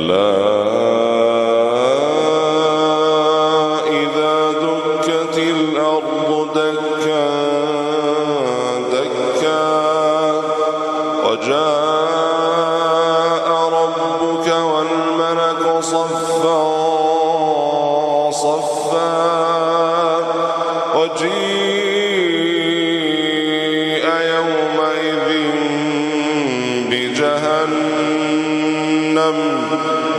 كلا إذا دكت الأرض دكا دكا وجاء ربك والملك صفا صفا وجيء يومئذ بجهنم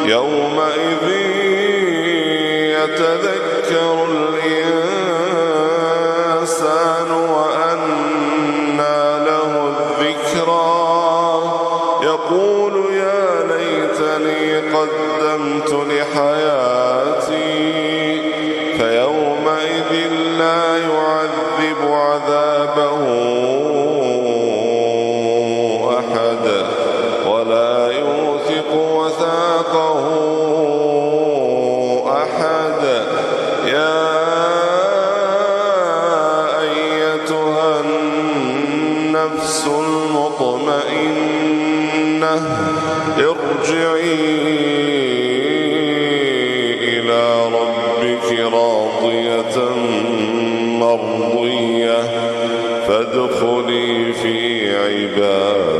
يومئذ يتذكر الإنسان وأنى له الذكرى يقول يا ليتني قدمت لحياتي فيومئذ لا يعذب عذابه أحد ولا يوثق وثاقه أحد يا أيتها النفس المطمئنة ارجعي إلى ربك راضية مرضية فادخلي في عبادي.